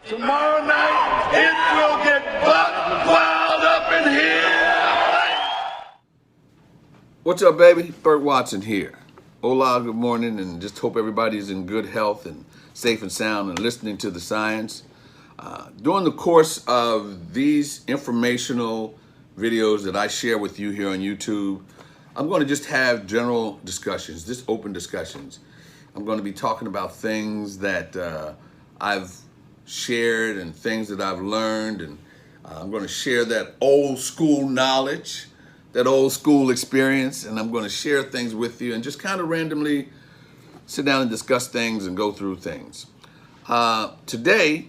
Tomorrow night, it will get buck wild up in here. What's up, baby? Burt Watson here. Hola, good morning, and just hope everybody's in good health and safe and sound and listening to the science. During the course of these informational videos that I share with you here on YouTube, I'm going to just have general discussions, just open discussions. I'm going to be talking about things that I've shared and things that I've learned, and I'm going to share that old school knowledge, that old school experience, and I'm going to share things with you and just kind of randomly sit down and discuss things and go through things. Today,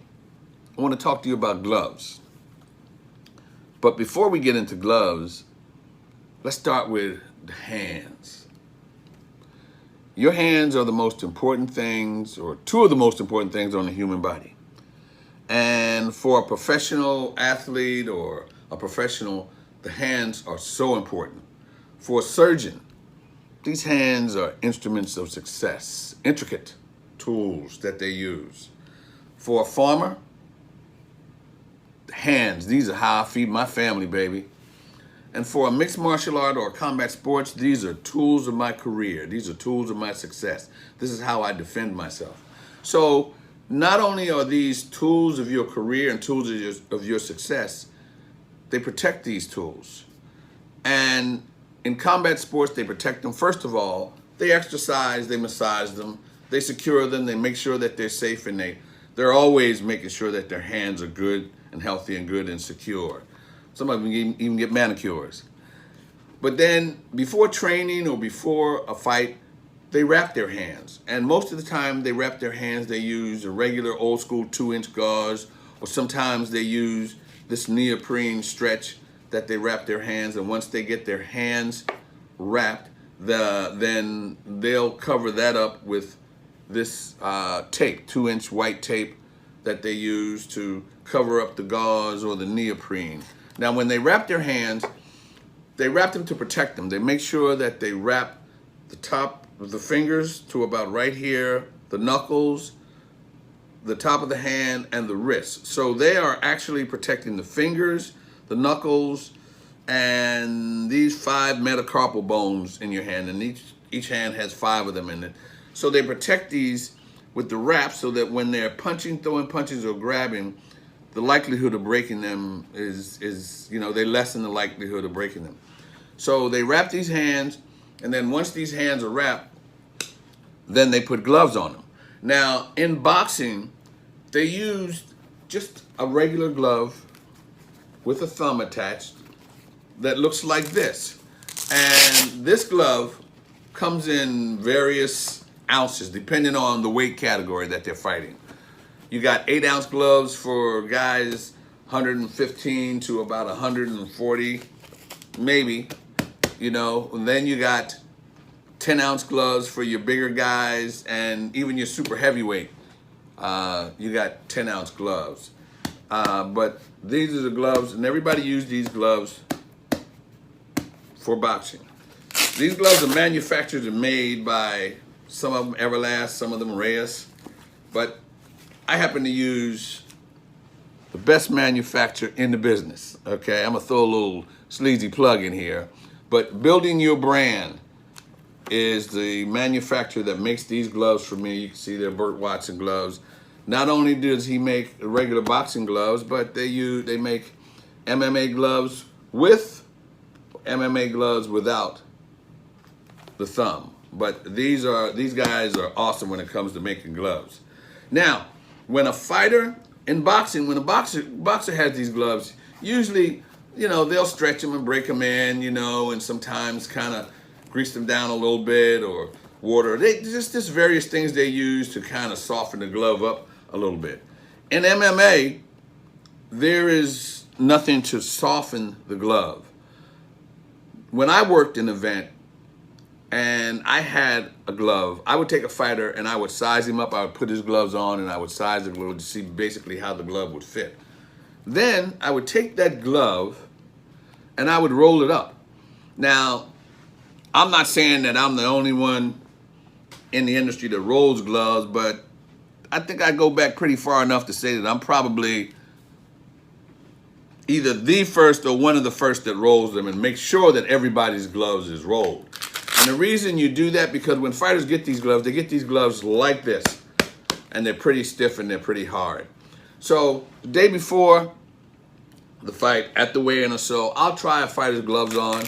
I want to talk to you about gloves. But before we get into gloves, let's start with the hands. Your hands are the most important things, or two of the most important things on the human body. And for a professional athlete or a professional, the hands are so important. For a surgeon, these hands are instruments of success, intricate tools that they use. For a farmer, the hands, these are how I feed my family, baby. And for a mixed martial art or combat sports, these are tools of my career. These are tools of my success. This is how I defend myself. So not only are these tools of your career and tools of your success, they protect these tools. And in combat sports, they protect them. First of all, they exercise, they massage them, they secure them, they make sure that they're safe, and they're always making sure that their hands are good and healthy and good and secure. Some of them even get manicures. But then before training or before a fight, they wrap their hands. And most of the time they wrap their hands, they use a regular old school 2-inch gauze, or sometimes they use this neoprene stretch that they wrap their hands. And once they get their hands wrapped, then they'll cover that up with this tape, 2-inch white tape that they use to cover up the gauze or the neoprene. Now, when they wrap their hands, they wrap them to protect them. They make sure that they wrap the top of the fingers to about right here, the knuckles, the top of the hand, and the wrist. So they are actually protecting the fingers, the knuckles, and these 5 metacarpal bones in your hand. And each hand has 5 of them in it. So they protect these with the wrap so that when they're punching, throwing punches, or grabbing, the likelihood of breaking them is they lessen the likelihood of breaking them. So they wrap these hands, and then once these hands are wrapped, then they put gloves on them. Now, in boxing, they used just a regular glove with a thumb attached that looks like this. And this glove comes in various ounces depending on the weight category that they're fighting. You got 8-ounce gloves for guys 115 to about 140, maybe, and then you got 10-ounce gloves for your bigger guys, and even your super heavyweight, you got 10-ounce gloves. But these are the gloves, and everybody used these gloves for boxing. These gloves are manufactured and made by some of them Everlast, some of them Reyes, but I happen to use the best manufacturer in the business, okay? I'm gonna throw a little sleazy plug in here, but Building Your Brand is the manufacturer that makes these gloves for me. You can see they're Burt Watson gloves. Not only does he make regular boxing gloves, but they make MMA gloves with MMA gloves without the thumb. But these guys are awesome when it comes to making gloves. Now, when a fighter in boxing, when a boxer has these gloves, usually, they'll stretch them and break them in, and sometimes kind of grease them down a little bit, or water. They just various things they use to kind of soften the glove up a little bit. In MMA, there is nothing to soften the glove. When I worked an event and I had a glove, I would take a fighter and I would size him up. I would put his gloves on and I would size the glove to see basically how the glove would fit. Then I would take that glove and I would roll it up. Now, I'm not saying that I'm the only one in the industry that rolls gloves, but I think I go back pretty far enough to say that I'm probably either the first or one of the first that rolls them and makes sure that everybody's gloves is rolled. And the reason you do that, because when fighters get these gloves, they get these gloves like this, and they're pretty stiff and they're pretty hard. So the day before the fight, at the weigh-in or so, I'll try a fighter's gloves on,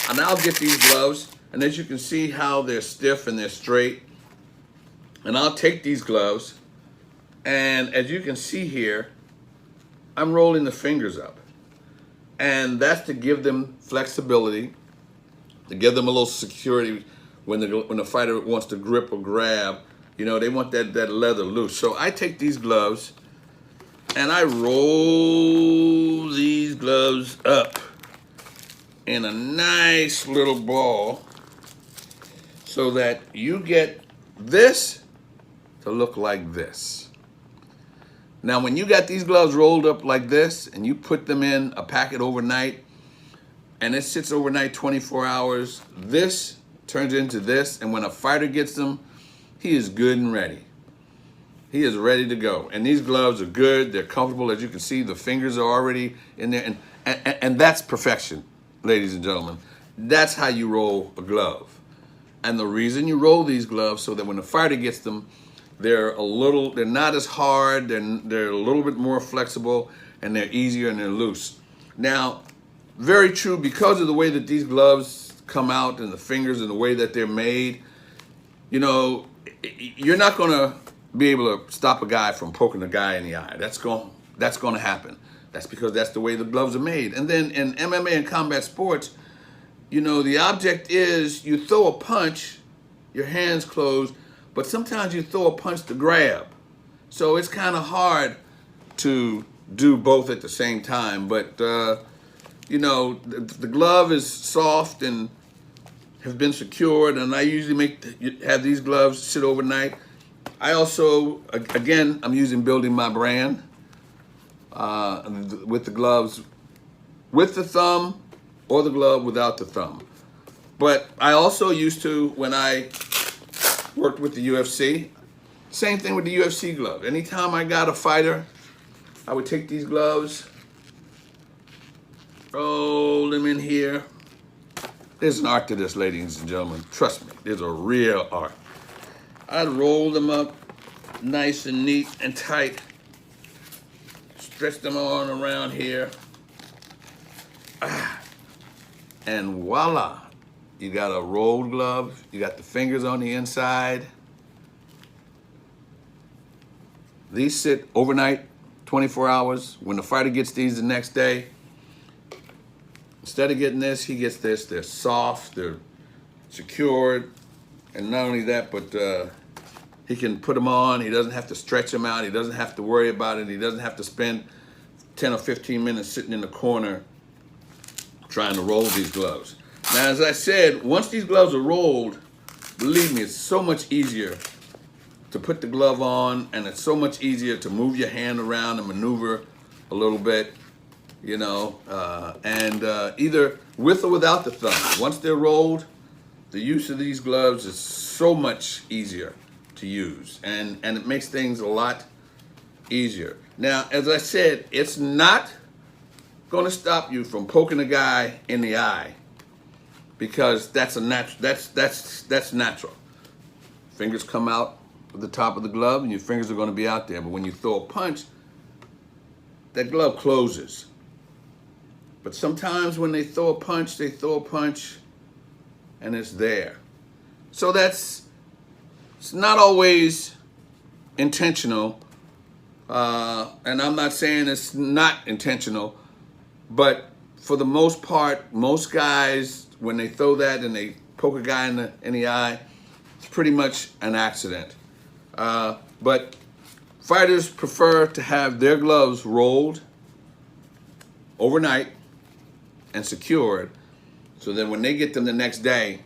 and I'll get these gloves, and as you can see how they're stiff and they're straight, and I'll take these gloves, and as you can see here, I'm rolling the fingers up. And that's to give them flexibility, to give them a little security when the fighter wants to grip or grab. You know, they want that leather loose. So I take these gloves and I roll these gloves up in a nice little ball so that you get this to look like this. Now, when you got these gloves rolled up like this and you put them in a packet overnight and it sits overnight 24 hours, this turns into this, and when a fighter gets them, he is good and ready. He is ready to go. And these gloves are good, they're comfortable. As you can see, the fingers are already in there, and that's perfection, ladies and gentlemen. That's how you roll a glove. And the reason you roll these gloves so that when the fighter gets them, they're not as hard, they're a little bit more flexible, and they're easier and they're loose. Now, very true, because of the way that these gloves come out and the fingers and the way that they're made, you know, you're not gonna be able to stop a guy from poking a guy in the eye. That's gonna happen. That's because that's the way the gloves are made. And then in MMA and combat sports, you know, the object is you throw a punch, your hands closed, but sometimes you throw a punch to grab. So it's kind of hard to do both at the same time. But, you know, the glove is soft and have been secured, and I usually have these gloves sit overnight. I also, again, I'm using building my brand with the gloves with the thumb or the glove without the thumb. But I also used to, when I worked with the UFC, same thing with the UFC glove. Anytime I got a fighter, I would take these gloves, roll them in here. There's an art to this, ladies and gentlemen. Trust me, there's a real art. I'd roll them up nice and neat and tight. Stretch them on around here. And voila, you got a rolled glove. You got the fingers on the inside. These sit overnight, 24 hours. When the fighter gets these the next day, instead of getting this, he gets this. They're soft, they're secured, and not only that, but he can put them on. He doesn't have to stretch them out. He doesn't have to worry about it. He doesn't have to spend 10 or 15 minutes sitting in the corner trying to roll these gloves. Now, as I said, once these gloves are rolled, believe me, it's so much easier to put the glove on, and it's so much easier to move your hand around and maneuver a little bit, you know, either with or without the thumb. Once they're rolled, the use of these gloves is so much easier to use, and it makes things a lot easier. Now, as I said, it's not going to stop you from poking a guy in the eye, because that's natural. Fingers come out at the top of the glove, and your fingers are going to be out there. But when you throw a punch, that glove closes. But sometimes when they throw a punch, and it's there. So it's not always intentional, and I'm not saying it's not intentional, but for the most part, most guys, when they throw that and they poke a guy in the eye, it's pretty much an accident. But fighters prefer to have their gloves rolled overnight and secured, so that when they get them the next day,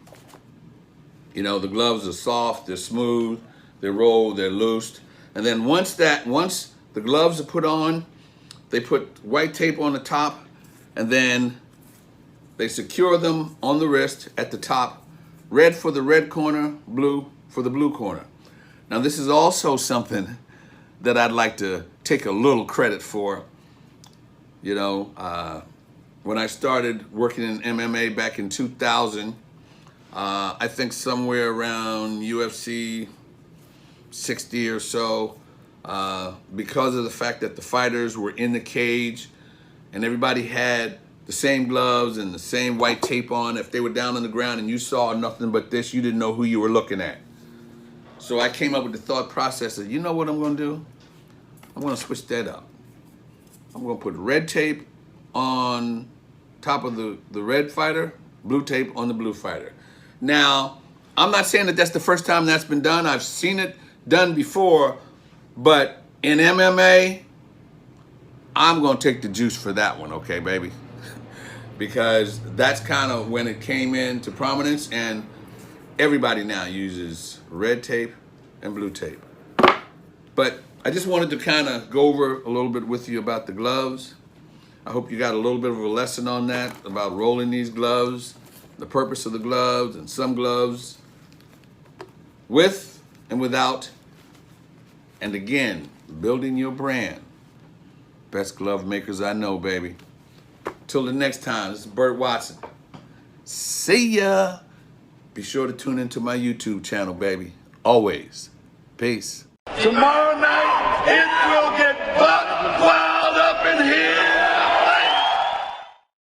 you know, the gloves are soft, they're smooth, they're rolled, they're loosed. And then once the gloves are put on, they put white tape on the top, and then they secure them on the wrist at the top. Red for the red corner, blue for the blue corner. Now, this is also something that I'd like to take a little credit for. You know, when I started working in MMA back in 2000, I think somewhere around UFC 60 or so, because of the fact that the fighters were in the cage and everybody had the same gloves and the same white tape on. If they were down on the ground and you saw nothing but this, you didn't know who you were looking at. So I came up with the thought process of, you know what I'm going to do? I'm going to switch that up. I'm going to put red tape on top of the red fighter, blue tape on the blue fighter. Now, I'm not saying that that's the first time that's been done. I've seen it done before, but in MMA, I'm going to take the juice for that one, okay, baby? Because that's kind of when it came into prominence, and everybody now uses red tape and blue tape. But I just wanted to kind of go over a little bit with you about the gloves. I hope you got a little bit of a lesson on that, about rolling these gloves, the purpose of the gloves, and some gloves with and without, and again, building your brand. Best glove makers I know, baby. Till the next time, this is Burt Watson. See ya. Be sure to tune into my YouTube channel, baby. Always. Peace. Tomorrow night, it will get buck wild up in here.